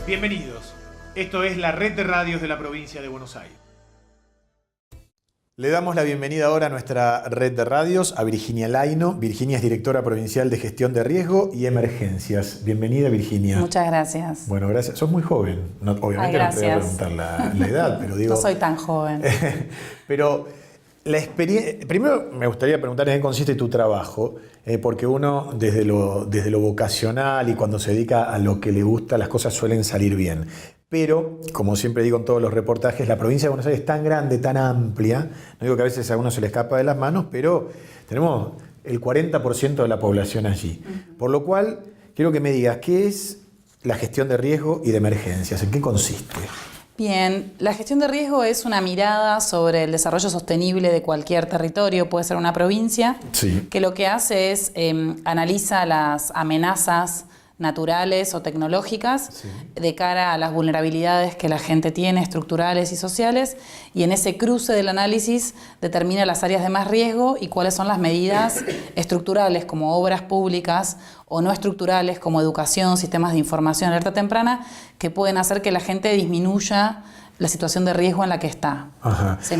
Bienvenidos. Esto es la red de radios de la provincia de Buenos Aires. Le damos la bienvenida ahora a nuestra red de radios a Virginia Laino. Virginia es directora provincial de gestión de riesgo y emergencias. Bienvenida, Virginia. Muchas gracias. Bueno, gracias. Sos muy joven. No, obviamente no te voy a preguntar la edad, pero digo... No soy tan joven. Pero la experiencia... Primero me gustaría preguntar en qué consiste tu trabajo, porque uno desde lo vocacional y cuando se dedica a lo que le gusta, las cosas suelen salir bien. Pero, como siempre digo en todos los reportajes, la provincia de Buenos Aires es tan grande, tan amplia, no digo que a veces a uno se le escapa de las manos, pero tenemos el 40% de la población allí. Por lo cual, quiero que me digas, ¿qué es la gestión de riesgo y de emergencias? ¿En qué consiste? Bien, la gestión de riesgo es una mirada sobre el desarrollo sostenible de cualquier territorio, puede ser una provincia, sí, que lo que hace es analiza las amenazas naturales o tecnológicas, sí, de cara a las vulnerabilidades que la gente tiene, estructurales y sociales, y en ese cruce del análisis determina las áreas de más riesgo y cuáles son las medidas estructurales como obras públicas o no estructurales como educación, sistemas de información, alerta temprana, que pueden hacer que la gente disminuya la situación de riesgo en la que está. Ajá. Sí,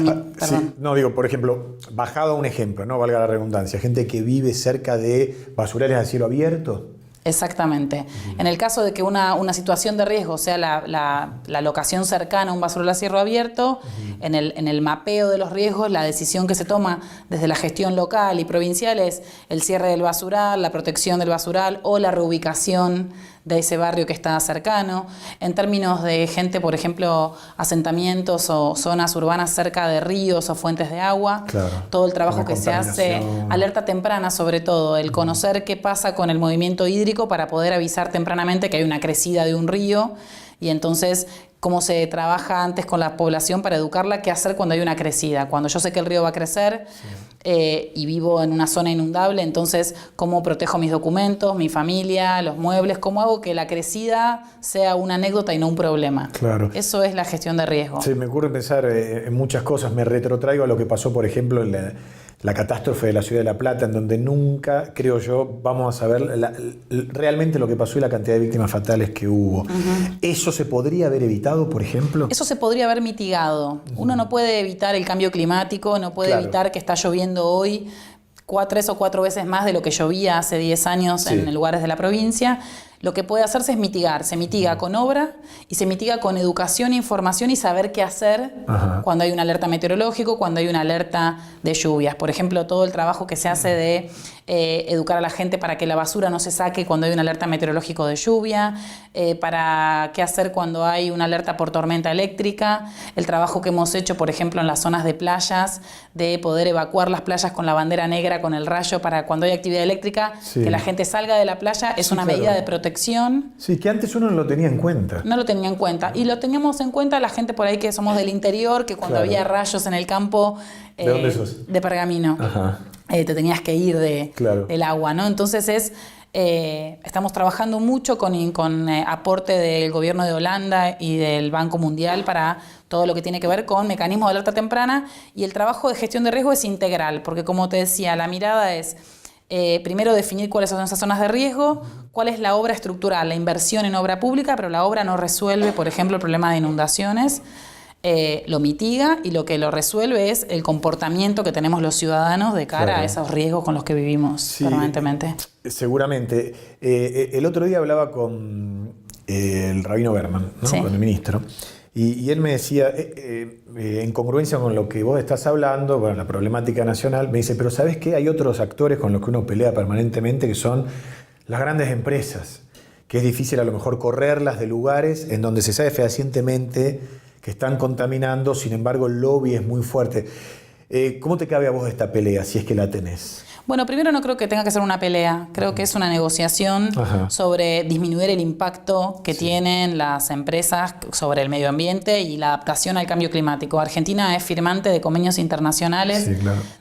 no, digo, por ejemplo, bajado a un ejemplo, no valga la redundancia, gente que vive cerca de basurales a cielo abierto. Exactamente. En el caso de que una situación de riesgo sea la locación cercana a un basural a cielo abierto, en el mapeo de los riesgos, la decisión que se toma desde la gestión local y provincial es el cierre del basural, la protección del basural o la reubicación de ese barrio que está cercano. En términos de gente, por ejemplo, asentamientos o zonas urbanas cerca de ríos o fuentes de agua, claro, todo el trabajo que se hace, alerta temprana sobre todo, el conocer qué pasa con el movimiento hídrico para poder avisar tempranamente que hay una crecida de un río y entonces cómo se trabaja antes con la población para educarla, qué hacer cuando hay una crecida. Cuando yo sé que el río va a crecer, sí, y vivo en una zona inundable, entonces cómo protejo mis documentos, mi familia, los muebles, cómo hago que la crecida sea una anécdota y no un problema. Claro. Eso es la gestión de riesgo. Sí, me ocurre pensar en muchas cosas. Me retrotraigo a lo que pasó, por ejemplo, en la catástrofe de la ciudad de La Plata, en donde nunca, creo yo, vamos a saber realmente lo que pasó y la cantidad de víctimas fatales que hubo. ¿Eso se podría haber evitado, por ejemplo? Eso se podría haber mitigado. Uno no puede evitar el cambio climático, no puede evitar que está lloviendo hoy 3 o 4 veces más de lo que llovía hace 10 años en lugares de la provincia. Lo que puede hacerse es mitigar. Se mitiga con obra y se mitiga con educación, información y saber qué hacer cuando hay una alerta meteorológico, cuando hay una alerta de lluvias. Por ejemplo, todo el trabajo que se hace de educar a la gente para que la basura no se saque cuando hay una alerta meteorológico de lluvia, para qué hacer cuando hay una alerta por tormenta eléctrica, el trabajo que hemos hecho, por ejemplo, en las zonas de playas, de poder evacuar las playas con la bandera negra, con el rayo, para cuando hay actividad eléctrica, que la gente salga de la playa, es una medida de protección. Sí, que antes uno no lo tenía en cuenta. No lo tenía en cuenta. Y lo teníamos en cuenta la gente por ahí que somos del interior, que cuando había rayos en el campo... ¿De dónde sos? De Pergamino. Te tenías que ir del agua, ¿no? Entonces estamos trabajando mucho con aporte del gobierno de Holanda y del Banco Mundial para todo lo que tiene que ver con mecanismos de alerta temprana, y el trabajo de gestión de riesgo es integral, porque como te decía, la mirada es... primero definir cuáles son esas zonas de riesgo, cuál es la obra estructural, la inversión en obra pública, pero la obra no resuelve, por ejemplo, el problema de inundaciones, lo mitiga, y lo que lo resuelve es el comportamiento que tenemos los ciudadanos de cara a esos riesgos con los que vivimos permanentemente. Seguramente. El otro día hablaba con el rabino Berman, ¿no? Con el ministro. Y él me decía, en congruencia con lo que vos estás hablando, bueno, la problemática nacional, me dice, pero ¿sabés qué? Hay otros actores con los que uno pelea permanentemente, que son las grandes empresas, que es difícil a lo mejor correrlas de lugares en donde se sabe fehacientemente que están contaminando, sin embargo el lobby es muy fuerte. ¿Cómo te cabe a vos esta pelea, si es que la tenés? Bueno, primero no creo que tenga que ser una pelea, creo que es una negociación sobre disminuir el impacto que tienen las empresas sobre el medio ambiente y la adaptación al cambio climático. Argentina es firmante de convenios internacionales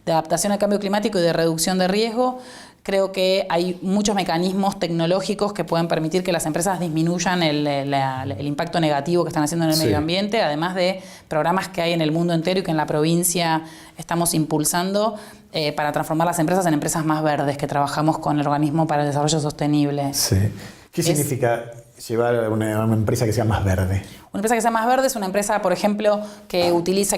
de adaptación al cambio climático y de reducción de riesgo. Creo que hay muchos mecanismos tecnológicos que pueden permitir que las empresas disminuyan el impacto negativo que están haciendo en el medio ambiente, además de programas que hay en el mundo entero y que en la provincia estamos impulsando para transformar las empresas en empresas más verdes, que trabajamos con el Organismo para el Desarrollo Sostenible. Sí. ¿Qué significa llevar una empresa que sea más verde? Una empresa que sea más verde es una empresa, por ejemplo, que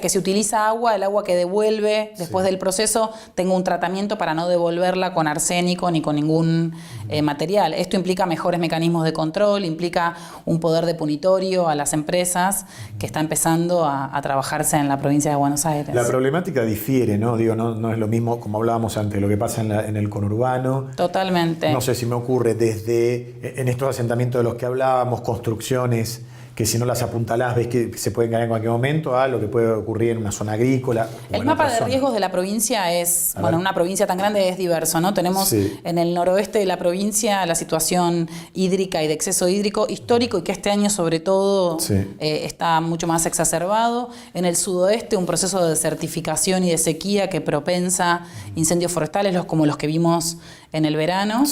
si utiliza agua, el agua que devuelve después del proceso tenga un tratamiento para no devolverla con arsénico ni con ningún material. Esto implica mejores mecanismos de control, implica un poder depunitorio a las empresas que está empezando a trabajarse en la provincia de Buenos Aires. La problemática difiere, ¿no? Digo, no es lo mismo, como hablábamos antes, lo que pasa en el conurbano. Totalmente. No sé si me ocurre en estos asentamientos de los que hablábamos, construcciones que si no las apuntalás ves que se pueden caer en cualquier momento, a lo que puede ocurrir en una zona agrícola. El mapa de riesgos de la provincia es, una provincia tan grande es diverso, ¿no? Tenemos en el noroeste de la provincia la situación hídrica y de exceso hídrico histórico y que este año sobre todo está mucho más exacerbado. En el sudoeste un proceso de desertificación y de sequía que propensa incendios forestales como los que vimos en el verano,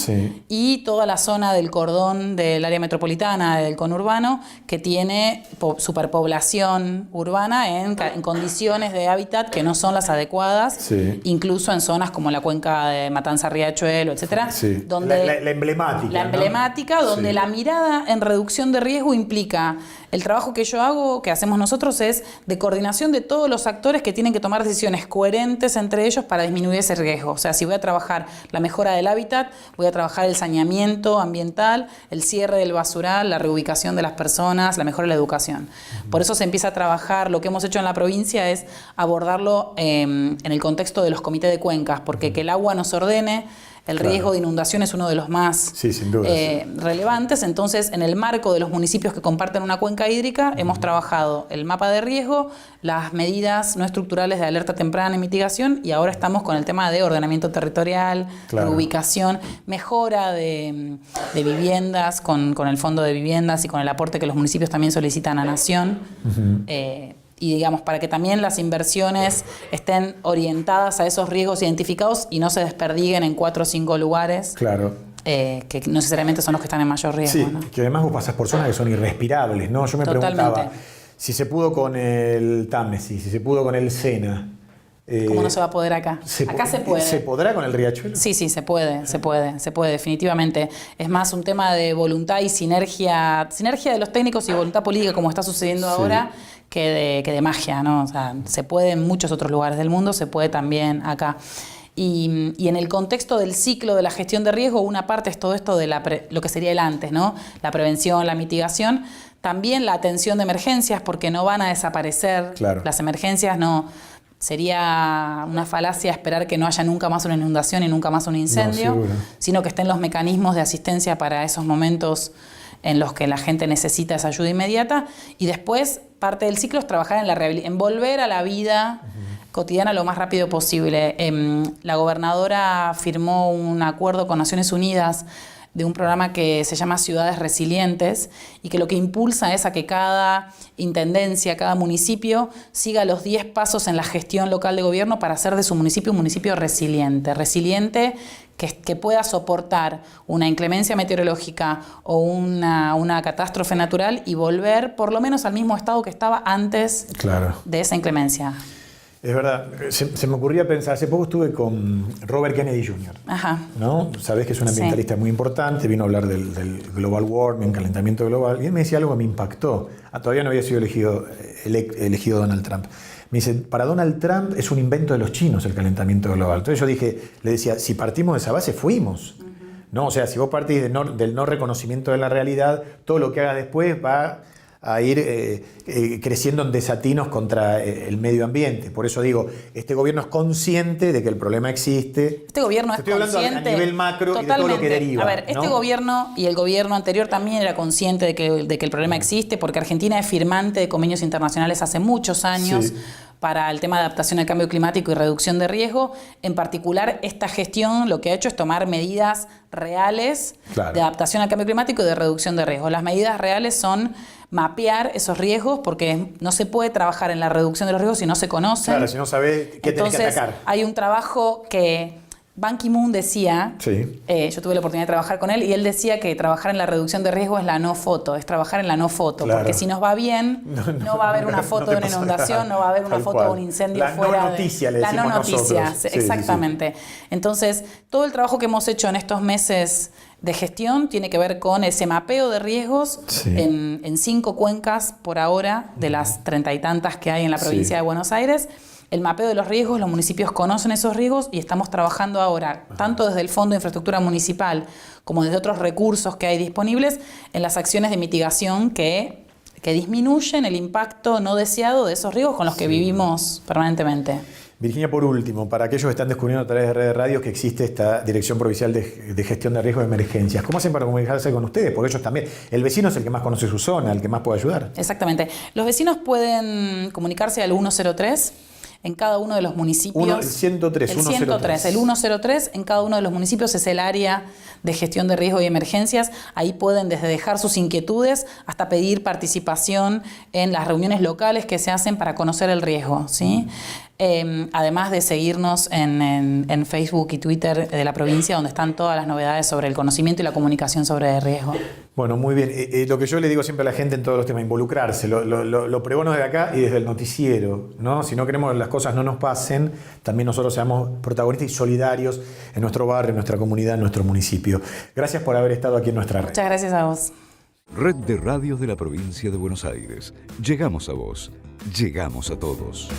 y toda la zona del cordón del área metropolitana, del conurbano, que tiene superpoblación urbana en condiciones de hábitat que no son las adecuadas, incluso en zonas como la cuenca de Matanza-Riachuelo, etcétera, donde la emblemática. La emblemática, ¿no? Donde la mirada en reducción de riesgo implica el trabajo que yo hago, que hacemos nosotros, es de coordinación de todos los actores que tienen que tomar decisiones coherentes entre ellos para disminuir ese riesgo. O sea, si voy a trabajar la mejora del hábitat, voy a trabajar el saneamiento ambiental, el cierre del basural, la reubicación de las personas, la mejora de la educación. Por eso se empieza a trabajar, lo que hemos hecho en la provincia es abordarlo en el contexto de los comités de cuencas, porque que el agua nos ordene. El riesgo de inundación es uno de los más relevantes. Entonces, en el marco de los municipios que comparten una cuenca hídrica, hemos trabajado el mapa de riesgo, las medidas no estructurales de alerta temprana y mitigación, y ahora estamos con el tema de ordenamiento territorial, reubicación, mejora de viviendas con el fondo de viviendas y con el aporte que los municipios también solicitan a Nación. Y digamos, para que también las inversiones estén orientadas a esos riesgos identificados y no se desperdiguen en 4 o 5 lugares. Que no necesariamente son los que están en mayor riesgo. ¿No? Que además vos pasás por zonas que son irrespirables, ¿no? Yo me preguntaba si se pudo con el Támesis, si se pudo con el Sena. ¿Cómo no se va a poder acá? Acá se puede. ¿Se podrá con el Riachuelo? Sí, se puede, definitivamente. Es más un tema de voluntad y sinergia de los técnicos y voluntad política, como está sucediendo ahora, que de magia, ¿no? O sea, se puede en muchos otros lugares del mundo, se puede también acá. Y en el contexto del ciclo de la gestión de riesgo, una parte es todo esto de lo que sería el antes, ¿no? La prevención, la mitigación, también la atención de emergencias, porque no van a desaparecer. Las emergencias no. Sería una falacia esperar que no haya nunca más una inundación y nunca más un incendio, sino que estén los mecanismos de asistencia para esos momentos en los que la gente necesita esa ayuda inmediata. Y después, parte del ciclo es trabajar en volver a la vida cotidiana lo más rápido posible. La gobernadora firmó un acuerdo con Naciones Unidas de un programa que se llama Ciudades Resilientes y que lo que impulsa es a que cada intendencia, cada municipio siga los 10 pasos en la gestión local de gobierno para hacer de su municipio un municipio resiliente. Resiliente que pueda soportar una inclemencia meteorológica o una catástrofe natural y volver por lo menos al mismo estado que estaba antes de esa inclemencia. Es verdad, se me ocurría pensar, hace poco estuve con Robert Kennedy Jr., ¿no? Sabés que es un ambientalista muy importante, vino a hablar del global warming, calentamiento global, y él me decía algo que me impactó. Todavía no había sido elegido Donald Trump. Me dice, para Donald Trump es un invento de los chinos el calentamiento global. Entonces yo le decía, si partimos de esa base, fuimos. ¿No? O sea, si vos partís del no reconocimiento de la realidad, todo lo que haga después va a ir creciendo en desatinos contra el medio ambiente. Por eso digo, este gobierno es consciente de que el problema existe. Este gobierno es consciente. Estoy hablando a nivel macro y de todo lo que deriva. A ver, este gobierno y el gobierno anterior también era consciente de que el problema existe, porque Argentina es firmante de convenios internacionales hace muchos años para el tema de adaptación al cambio climático y reducción de riesgo. En particular, esta gestión lo que ha hecho es tomar medidas reales de adaptación al cambio climático y de reducción de riesgo. Las medidas reales son mapear esos riesgos, porque no se puede trabajar en la reducción de los riesgos si no se conocen. Claro, si no sabes qué tenés que atacar. Hay un trabajo que Ban Ki-moon decía, Sí. Yo tuve la oportunidad de trabajar con él, y él decía que trabajar en la reducción de riesgo es la no foto, es trabajar en la no foto, Claro. porque si nos va bien, no va a haber una foto no de te una pasa inundación, nada. no va a haber una Tal foto cual. de un incendio La no fuera noticia, le la decimos no noticia, nosotros. Sí, exactamente. Entonces, todo el trabajo que hemos hecho en estos meses de gestión tiene que ver con ese mapeo de riesgos Sí. en 5 cuencas por ahora, de las 30 y tantas que hay en la provincia Sí. de Buenos Aires. El mapeo de los riesgos, los municipios conocen esos riesgos y estamos trabajando ahora, tanto desde el Fondo de Infraestructura Municipal como desde otros recursos que hay disponibles, en las acciones de mitigación que disminuyen el impacto no deseado de esos riesgos con los que vivimos permanentemente. Virginia, por último, para aquellos que están descubriendo a través de Red de Radio que existe esta Dirección Provincial de Gestión de Riesgos de Emergencias, ¿cómo hacen para comunicarse con ustedes? Porque ellos también, el vecino es el que más conoce su zona, el que más puede ayudar. Exactamente. Los vecinos pueden comunicarse al 103 en cada uno de los municipios. El 103, el 103. El 103 en cada uno de los municipios es el área de gestión de riesgo y emergencias. Ahí pueden desde dejar sus inquietudes hasta pedir participación en las reuniones locales que se hacen para conocer el riesgo, ¿sí? Además de seguirnos en Facebook y Twitter de la provincia, donde están todas las novedades sobre el conocimiento y la comunicación sobre el riesgo. Bueno, muy bien. Lo que yo le digo siempre a la gente en todos los temas, involucrarse. Lo pregono desde acá y desde el noticiero, ¿no? Si no queremos que las cosas no nos pasen, también nosotros seamos protagonistas y solidarios en nuestro barrio, en nuestra comunidad, en nuestro municipio. Gracias por haber estado aquí en nuestra red. Muchas gracias a vos. Red de Radios de la Provincia de Buenos Aires. Llegamos a vos. Llegamos a todos.